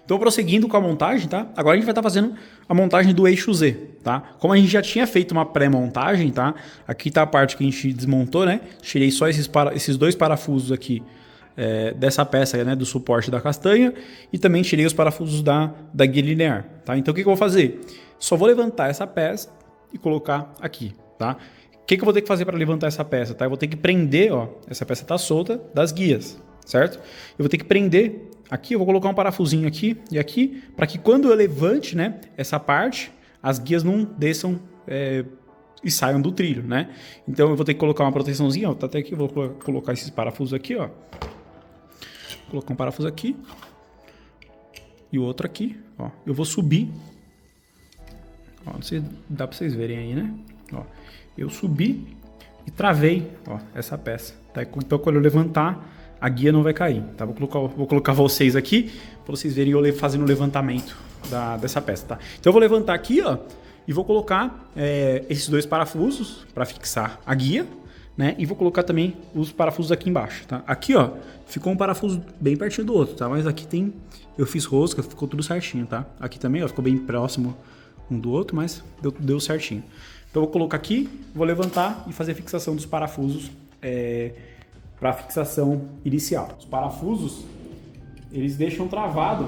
Então, prosseguindo com a montagem, tá? Agora a gente vai estar fazendo a montagem do eixo Z, tá? Como a gente já tinha feito uma pré-montagem, tá? Aqui tá a parte que a gente desmontou, né? Tirei só esses dois parafusos aqui dessa peça, né? Do suporte da castanha e também tirei os parafusos da guia linear, tá? Então, o que eu vou fazer? Só vou levantar essa peça e colocar aqui, tá? O que eu vou ter que fazer para levantar essa peça, tá? Eu vou ter que prender, ó, essa peça tá solta das guias, certo? Eu vou ter que prender aqui, eu vou colocar um parafusinho aqui e aqui, para que quando eu levante, né, essa parte, as guias não desçam e saiam do trilho, né? Então eu vou ter que colocar uma proteçãozinha, ó, tá até aqui, eu vou colocar esses parafusos aqui, ó. Vou colocar um parafuso aqui e o outro aqui, ó. Eu vou subir, ó, não sei, dá para vocês verem aí, né? Ó, eu subi e travei, ó, essa peça, tá? Então quando eu levantar, a guia não vai cair, tá? Vou colocar vocês aqui para vocês verem eu fazendo o levantamento dessa peça, tá? Então eu vou levantar aqui, ó, e vou colocar esses dois parafusos para fixar a guia, né? E vou colocar também os parafusos aqui embaixo, tá? Aqui, ó, ficou um parafuso bem pertinho do outro, tá? Mas aqui eu fiz rosca, ficou tudo certinho, tá? Aqui também, ó, ficou bem próximo um do outro, mas deu certinho. Então eu vou colocar aqui, vou levantar e fazer a fixação dos parafusos para fixação inicial. Os parafusos, eles deixam travado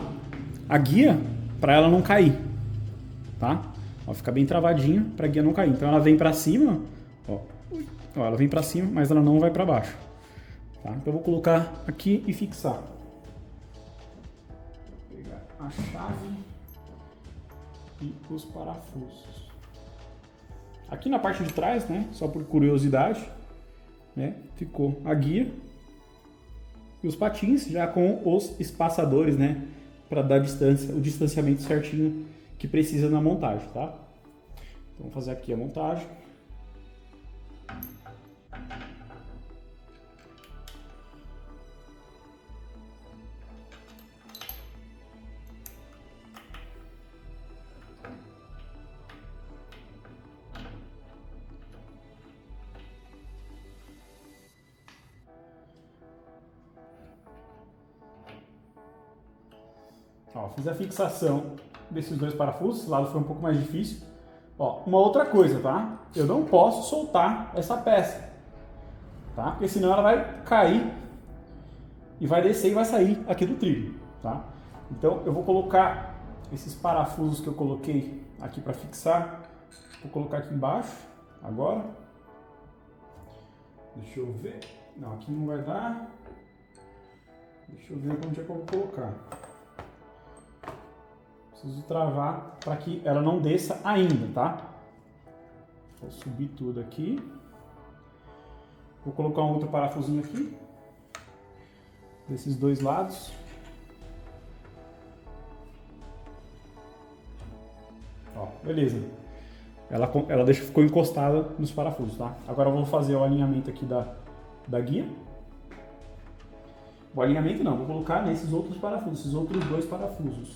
a guia para ela não cair, tá? Ó, fica bem travadinho para a guia não cair. Então ela vem para cima, ó, ela vem para cima, mas ela não vai para baixo, tá? Então eu vou colocar aqui e fixar. Vou pegar a chave e os parafusos. Aqui na parte de trás, né, só por curiosidade, né, ficou a guia e os patins já com os espaçadores, né, para dar distância, o distanciamento certinho que precisa na montagem, tá? Então vou fazer aqui a montagem. Ó, fiz a fixação desses dois parafusos, esse lado foi um pouco mais difícil. Ó, uma outra coisa, tá? Eu não posso soltar essa peça, tá? Porque senão ela vai cair e vai descer e vai sair aqui do trilho, tá? Então eu vou colocar esses parafusos que eu coloquei aqui para fixar, vou colocar aqui embaixo agora. Deixa eu ver. Não, aqui não vai dar. Deixa eu ver onde é que eu vou colocar. Preciso travar para que ela não desça ainda, tá? Vou subir tudo aqui. Vou colocar um outro parafusinho aqui. Desses dois lados. Ó, beleza. Ela ficou encostada nos parafusos, tá? Agora eu vou fazer o alinhamento aqui da guia. O alinhamento não, vou colocar nesses outros parafusos, esses outros dois parafusos.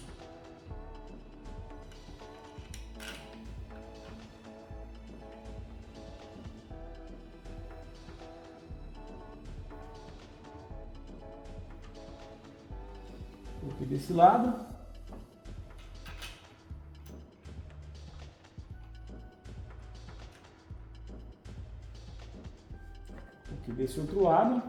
Coloquei desse lado. Coloquei desse outro lado.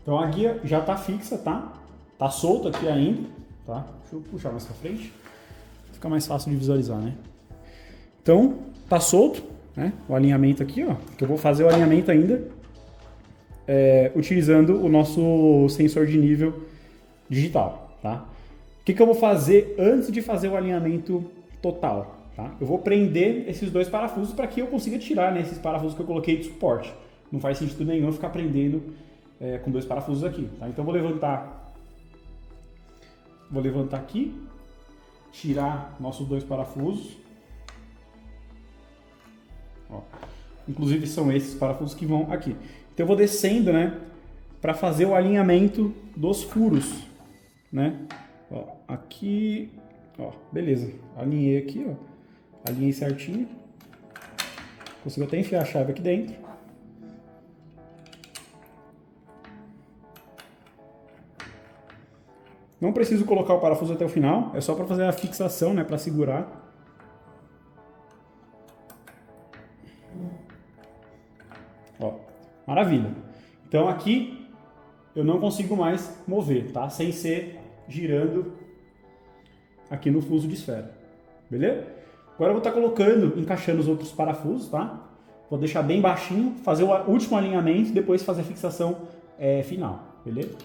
Então a guia já está fixa, tá? Tá solta aqui ainda, tá? Deixa eu puxar mais para frente. Fica mais fácil de visualizar, né? Então, tá solto, né? O alinhamento aqui, ó. Que eu vou fazer o alinhamento ainda utilizando o nosso sensor de nível digital, tá? O que eu vou fazer antes de fazer o alinhamento total, tá? Eu vou prender esses dois parafusos para que eu consiga tirar, né, esses parafusos que eu coloquei de suporte. Não faz sentido nenhum eu ficar prendendo com dois parafusos aqui, tá? Então eu vou levantar aqui, tirar nossos dois parafusos. Ó. Inclusive são esses parafusos que vão aqui. Então eu vou descendo, né, para fazer o alinhamento dos furos, né? Ó, aqui, ó, beleza. Alinhei aqui, ó. Alinhei certinho. Consigo até enfiar a chave aqui dentro. Não preciso colocar o parafuso até o final, é só para fazer a fixação, né, para segurar. Ó, maravilha. Então aqui eu não consigo mais mover, tá? Sem ser girando aqui no fuso de esfera, beleza? Agora eu vou estar colocando, encaixando os outros parafusos, tá? Vou deixar bem baixinho, fazer o último alinhamento e depois fazer a fixação final, beleza?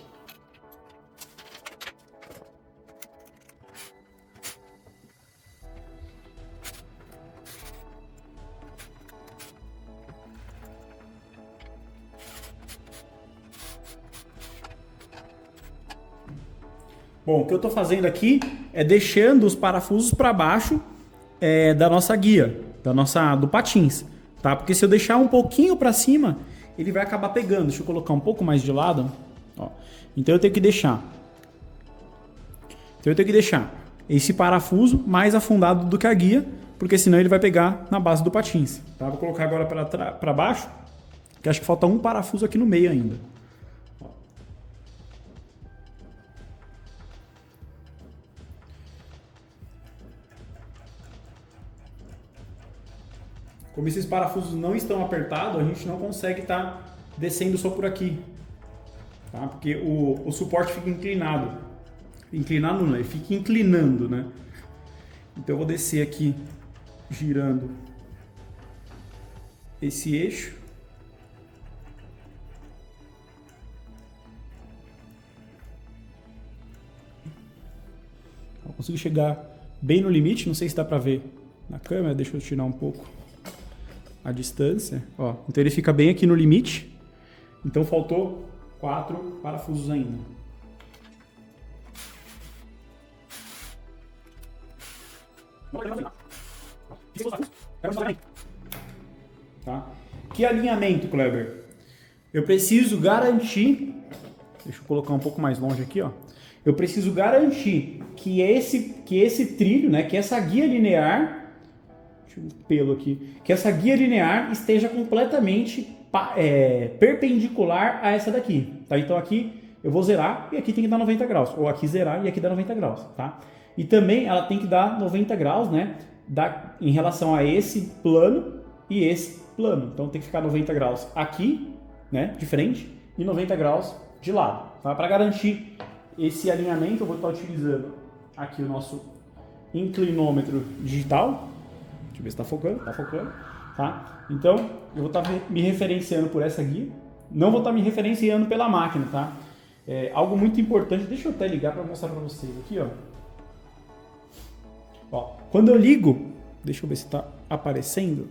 Bom, o que eu estou fazendo aqui é deixando os parafusos para baixo da nossa guia, do patins, tá? Porque se eu deixar um pouquinho para cima, ele vai acabar pegando. Deixa eu colocar um pouco mais de lado. Ó. Então eu tenho que deixar esse parafuso mais afundado do que a guia, porque senão ele vai pegar na base do patins. Tá? Vou colocar agora para baixo, que acho que falta um parafuso aqui no meio ainda. Como esses parafusos não estão apertados, a gente não consegue estar descendo só por aqui, tá? Porque o suporte fica inclinado. Inclinado não, ele fica inclinando, né? Então eu vou descer aqui girando esse eixo. Eu consigo chegar bem no limite, não sei se dá para ver na câmera, deixa eu tirar um pouco a distância, ó. Então ele fica bem aqui no limite. Então faltou 4 parafusos ainda. Tá? Que alinhamento, Kleber? Eu preciso garantir, deixa eu colocar um pouco mais longe aqui, ó. Eu preciso garantir que esse trilho, né, que essa guia linear, pelo aqui, que essa guia linear esteja completamente perpendicular a essa daqui, tá? Então aqui eu vou zerar e aqui tem que dar 90 graus, ou aqui zerar e aqui dar 90 graus, tá? E também ela tem que dar 90 graus, né, em relação a esse plano e esse plano. Então tem que ficar 90 graus aqui, né, de frente, e 90 graus de lado, tá? Para garantir esse alinhamento eu vou estar utilizando aqui o nosso inclinômetro digital. Deixa eu ver se está focando, tá? Então, eu vou estar me referenciando por essa guia, não vou estar me referenciando pela máquina, tá? Algo muito importante, deixa eu até ligar para mostrar para vocês aqui, ó. Quando eu ligo, deixa eu ver se está aparecendo.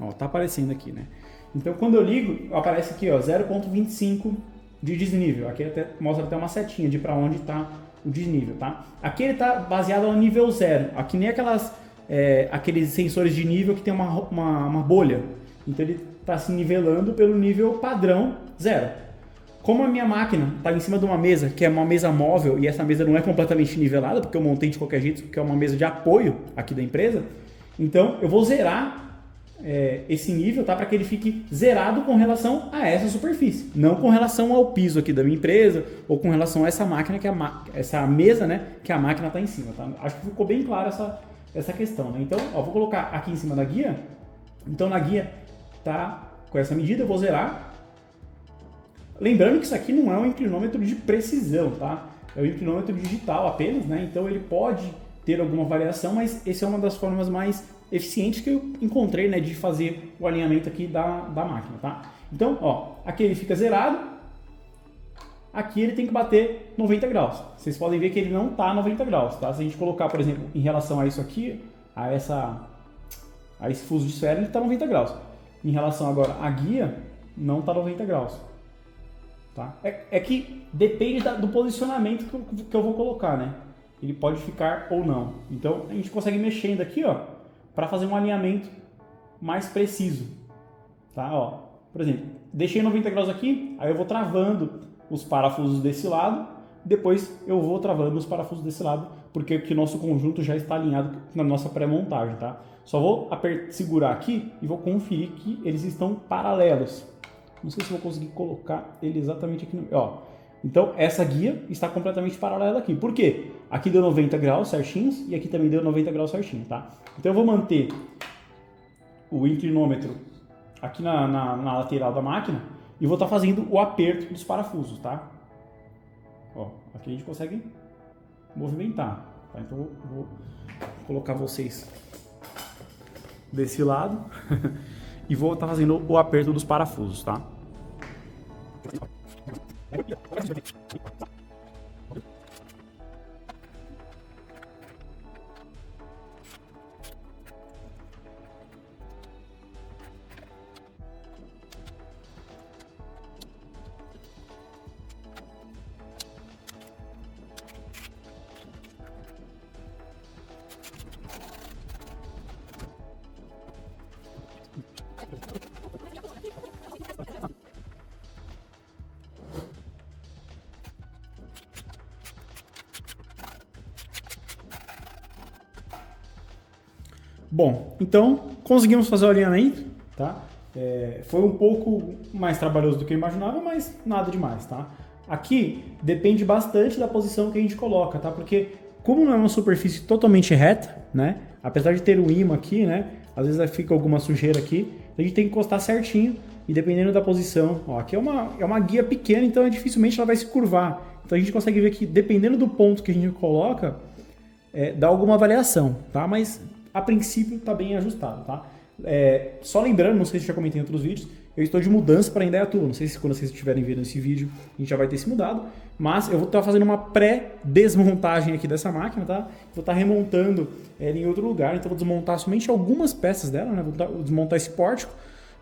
Ó, tá aparecendo aqui, né? Então, quando eu ligo, aparece aqui, ó, 0,25 de desnível. Aqui mostra até uma setinha de para onde está o desnível, tá? Aqui ele está baseado no nível 0. Aqui nem aqueles sensores de nível que tem uma bolha. Então ele está se nivelando pelo nível padrão 0. Como a minha máquina está em cima de uma mesa, que é uma mesa móvel, e essa mesa não é completamente nivelada, porque eu montei de qualquer jeito, porque é uma mesa de apoio aqui da empresa, então eu vou zerar esse nível, tá? Para que ele fique zerado com relação a essa superfície, não com relação ao piso aqui da minha empresa, ou com relação a essa máquina, essa mesa, né, que a máquina está em cima, tá? Acho que ficou bem claro essa questão, né? Então, ó, vou colocar aqui em cima da guia. Então, na guia tá com essa medida, eu vou zerar. Lembrando que isso aqui não é um inclinômetro de precisão, tá? É um inclinômetro digital apenas, né? Então, ele pode ter alguma variação, mas essa é uma das formas mais eficientes que eu encontrei, né, de fazer o alinhamento aqui da máquina, tá? Então, ó, aqui ele fica zerado. Aqui ele tem que bater 90 graus. Vocês podem ver que ele não está 90 graus, tá? Se a gente colocar, por exemplo, em relação a isso aqui, a esse fuso de esfera, ele está 90 graus. Em relação agora à guia, não está 90 graus. Tá? É que depende do posicionamento que eu vou colocar, né? Ele pode ficar ou não. Então a gente consegue mexendo aqui, ó, para fazer um alinhamento mais preciso. Tá? Ó, por exemplo, deixei 90 graus aqui, aí eu vou travando os parafusos desse lado, depois eu vou travando os parafusos desse lado, porque o nosso conjunto já está alinhado na nossa pré-montagem, tá? Só vou segurar aqui e vou conferir que eles estão paralelos. Não sei se vou conseguir colocar ele exatamente aqui no... Ó, Então, essa guia está completamente paralela aqui. Por quê? Aqui deu 90 graus certinhos e aqui também deu 90 graus certinho, tá? Então, eu vou manter o inclinômetro aqui na lateral da máquina e vou estar fazendo o aperto dos parafusos, tá? Ó, aqui a gente consegue movimentar, tá? Então, eu vou colocar vocês desse lado e vou estar fazendo o aperto dos parafusos, tá? Bom, então conseguimos fazer o alinhamento, tá? Foi um pouco mais trabalhoso do que eu imaginava, mas nada demais, tá? Aqui depende bastante da posição que a gente coloca, tá? Porque como não é uma superfície totalmente reta, né? Apesar de ter um ímã aqui, né? Às vezes fica alguma sujeira aqui, a gente tem que encostar certinho e dependendo da posição, ó, aqui é uma guia pequena, então dificilmente ela vai se curvar. Então a gente consegue ver que dependendo do ponto que a gente coloca, dá alguma variação, tá? Mas a princípio está bem ajustado, tá? Só lembrando, não sei se já comentei em outros vídeos, eu estou de mudança para Indaiatuba. Não sei se quando vocês estiverem vendo esse vídeo a gente já vai ter se mudado, mas eu vou estar fazendo uma pré-desmontagem aqui dessa máquina, tá? Vou estar remontando ela em outro lugar, então vou desmontar somente algumas peças dela, né? Vou desmontar esse pórtico,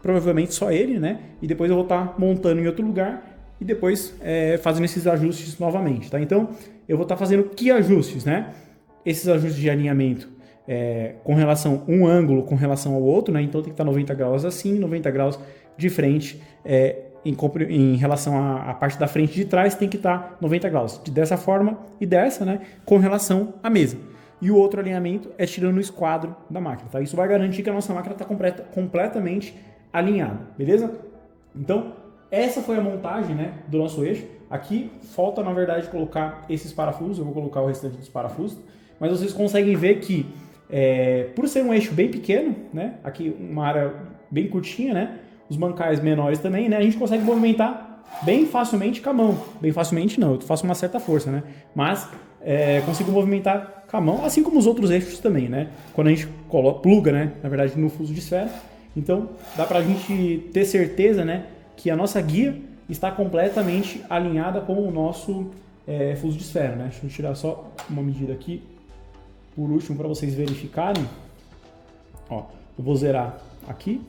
provavelmente só ele, né? E depois eu vou estar montando em outro lugar e depois fazendo esses ajustes novamente, tá? Então eu vou estar fazendo que ajustes, né? Esses ajustes de alinhamento com relação a um ângulo com relação ao outro, né? Então tem que estar 90 graus assim, 90 graus de frente em relação à parte da frente de trás tem que estar 90 graus dessa forma e dessa, né? Com relação à mesa. E o outro alinhamento é tirando o esquadro da máquina, tá? Isso vai garantir que a nossa máquina está completamente alinhada, beleza? Então essa foi a montagem, né, do nosso eixo. Aqui falta na verdade colocar esses parafusos, eu vou colocar o restante dos parafusos, mas vocês conseguem ver que por ser um eixo bem pequeno, né, aqui uma área bem curtinha, né, os bancais menores também, né, a gente consegue movimentar bem facilmente com a mão. Bem facilmente não, eu faço uma certa força, né, mas consigo movimentar com a mão, assim como os outros eixos também, né, quando a gente pluga, né, na verdade no fuso de esfera. Então dá pra gente ter certeza, né, que a nossa guia está completamente alinhada com o nosso fuso de esfera, né. Deixa eu tirar só uma medida aqui por último para vocês verificarem. Ó, eu vou zerar aqui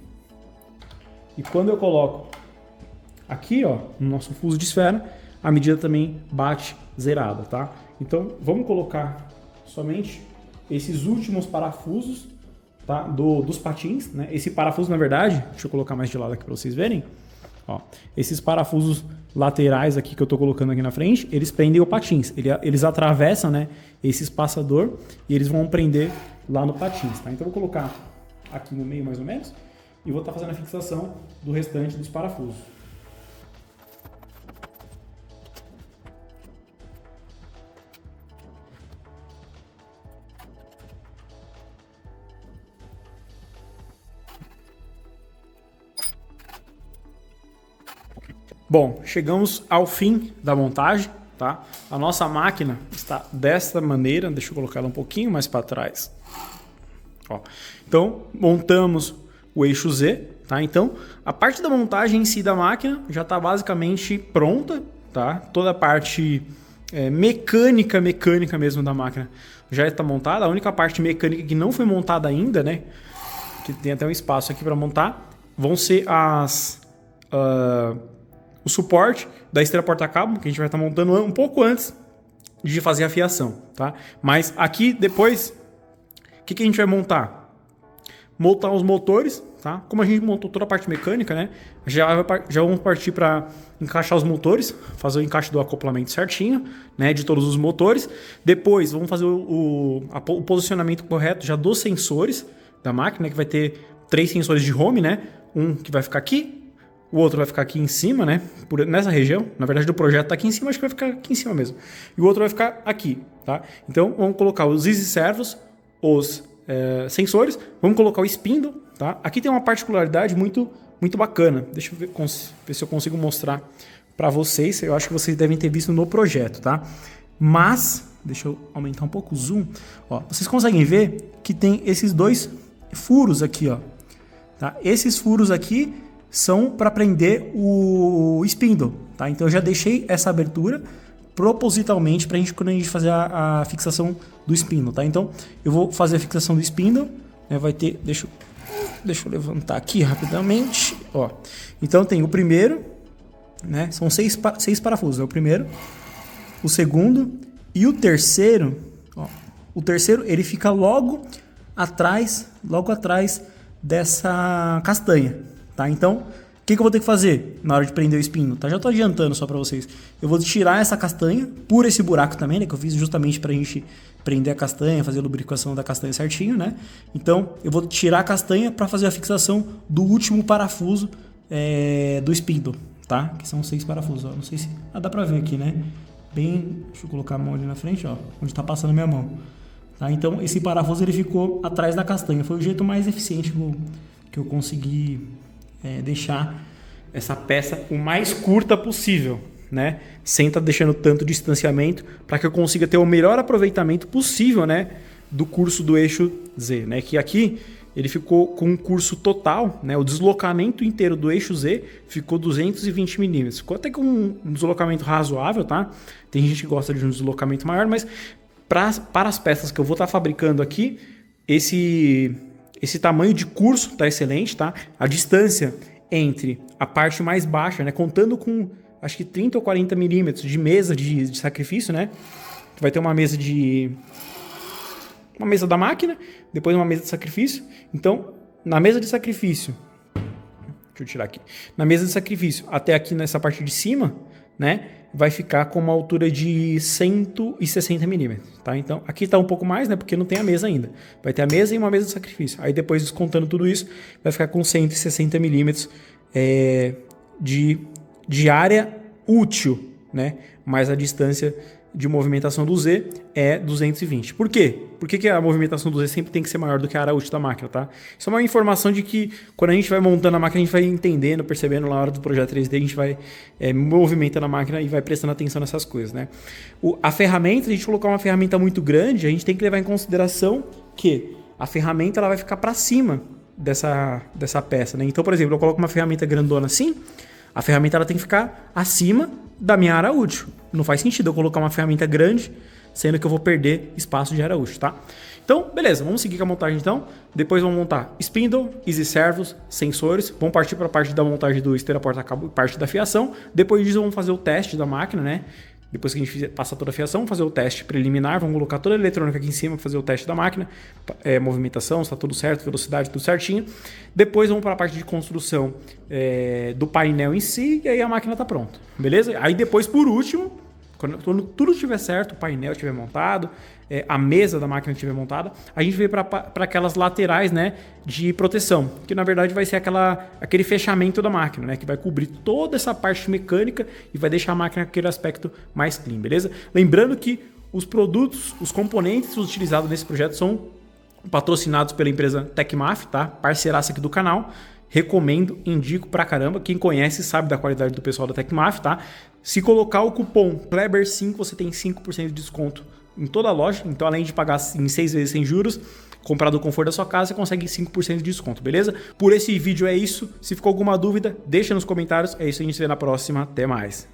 e quando eu coloco aqui, ó, no nosso fuso de esfera, a medida também bate zerada, tá? Então vamos colocar somente esses últimos parafusos, tá? Dos patins, né? Esse parafuso, na verdade, deixa eu colocar mais de lado aqui para vocês verem. Ó, esses parafusos laterais aqui que eu estou colocando aqui na frente, eles prendem o patins. Eles atravessam, né, esse espaçador e eles vão prender lá no patins, tá? Então eu vou colocar aqui no meio mais ou menos e vou estar fazendo a fixação do restante dos parafusos. Bom, chegamos ao fim da montagem, tá? A nossa máquina está desta maneira, deixa eu colocar ela um pouquinho mais para trás. Ó, então, montamos o eixo Z, tá? Então, a parte da montagem em si da máquina já está basicamente pronta, tá? Toda a parte mecânica mesmo da máquina já está montada. A única parte mecânica que não foi montada ainda, né? Que tem até um espaço aqui para montar, vão ser o suporte da esteira porta-cabo, que a gente vai estar montando um pouco antes de fazer a fiação, tá? Mas aqui depois, o que a gente vai montar? Montar os motores, tá? Como a gente montou toda a parte mecânica, né? Já vamos partir para encaixar os motores, fazer o encaixe do acoplamento certinho, né? De todos os motores. Depois vamos fazer o posicionamento correto já dos sensores da máquina, que vai ter 3 sensores de home, né? Um que vai ficar aqui, o outro vai ficar aqui em cima, né? Nessa região. Na verdade, o projeto está aqui em cima, acho que vai ficar aqui em cima mesmo. E o outro vai ficar aqui, tá? Então, vamos colocar os easy servos, os sensores, vamos colocar o spindle, tá? Aqui tem uma particularidade muito bacana. Deixa eu ver se eu consigo mostrar para vocês. Eu acho que vocês devem ter visto no projeto, tá? Mas, deixa eu aumentar um pouco o zoom. Ó, vocês conseguem ver que tem esses dois furos aqui, ó. Tá? Esses furos aqui são para prender o spindle, tá? Então eu já deixei essa abertura propositalmente para quando a gente fazer a fixação do spindle, tá? Então eu vou fazer a fixação do spindle, né? Vai ter, deixa eu levantar aqui rapidamente, ó. Então tem o primeiro, né? São seis parafusos, é o primeiro, o segundo e o terceiro, ó. O terceiro ele fica logo atrás dessa castanha, tá? Então, o que eu vou ter que fazer na hora de prender o spindle? Tá? Já estou adiantando só para vocês. Eu vou tirar essa castanha por esse buraco também, né? Que eu fiz justamente para a gente prender a castanha, fazer a lubrificação da castanha certinho, né? Então, eu vou tirar a castanha para fazer a fixação do último parafuso do spindle, tá? Que são 6 parafusos, ó. Não sei se... dá para ver aqui, né? Deixa eu colocar a mão ali na frente, ó. Onde está passando a minha mão. Tá? Então, esse parafuso ele ficou atrás da castanha. Foi o jeito mais eficiente que eu consegui deixar essa peça o mais curta possível, né? Sem estar deixando tanto distanciamento, para que eu consiga ter o melhor aproveitamento possível, né? Do curso do eixo Z, né? Que aqui ele ficou com um curso total, né? O deslocamento inteiro do eixo Z ficou 220 milímetros. Ficou até com um deslocamento razoável, tá? Tem gente que gosta de um deslocamento maior, mas para as peças que eu vou estar fabricando aqui, esse tamanho de curso está excelente, tá? A distância entre a parte mais baixa, né? Contando com, acho que 30 ou 40 milímetros de mesa de sacrifício, né? Vai ter uma mesa da máquina, depois uma mesa de sacrifício. Então, na mesa de sacrifício, deixa eu tirar aqui. Na mesa de sacrifício, até aqui nessa parte de cima, né? Vai ficar com uma altura de 160 milímetros, tá? Então, aqui está um pouco mais, né? Porque não tem a mesa ainda. Vai ter a mesa e uma mesa de sacrifício. Aí depois, descontando tudo isso, vai ficar com 160 milímetros de área útil, né? Mas a distância de movimentação do Z é 220. Por quê? Por que a movimentação do Z sempre tem que ser maior do que a área útil da máquina, tá? Isso é uma informação de que quando a gente vai montando a máquina, a gente vai entendendo, percebendo na hora do projeto 3D, a gente vai movimentando a máquina e vai prestando atenção nessas coisas, né? A ferramenta, se a gente colocar uma ferramenta muito grande, a gente tem que levar em consideração que a ferramenta ela vai ficar para cima dessa peça, né? Então, por exemplo, eu coloco uma ferramenta grandona assim, a ferramenta ela tem que ficar acima da minha área útil. Não faz sentido eu colocar uma ferramenta grande, sendo que eu vou perder espaço de área útil, tá? Então, beleza, vamos seguir com a montagem então. Depois vamos montar spindle, easy servos, sensores. Vamos partir para a parte da montagem do esteira porta-cabo e parte da fiação. Depois disso vamos fazer o teste da máquina, né? Depois que a gente passar toda a fiação, fazer o teste preliminar, vamos colocar toda a eletrônica aqui em cima, fazer o teste da máquina, movimentação, se está tudo certo, velocidade, tudo certinho. Depois vamos para a parte de construção do painel em si, e aí a máquina está pronta, beleza? Aí depois, por último, quando tudo estiver certo, o painel estiver montado, a mesa da máquina estiver montada, a gente veio para aquelas laterais, né, de proteção, que na verdade vai ser aquele fechamento da máquina, né, que vai cobrir toda essa parte mecânica e vai deixar a máquina com aquele aspecto mais clean, beleza? Lembrando que os produtos, os componentes utilizados nesse projeto são patrocinados pela empresa Tecmaf, tá? Parceiraça aqui do canal. Recomendo, indico pra caramba. Quem conhece sabe da qualidade do pessoal da Tecmaf, tá? Se colocar o cupom Kleber5, você tem 5% de desconto em toda a loja. Então, além de pagar em 6 vezes sem juros, comprar do conforto da sua casa, você consegue 5% de desconto, beleza? Por esse vídeo é isso. Se ficou alguma dúvida, deixa nos comentários. É isso, a gente se vê na próxima. Até mais.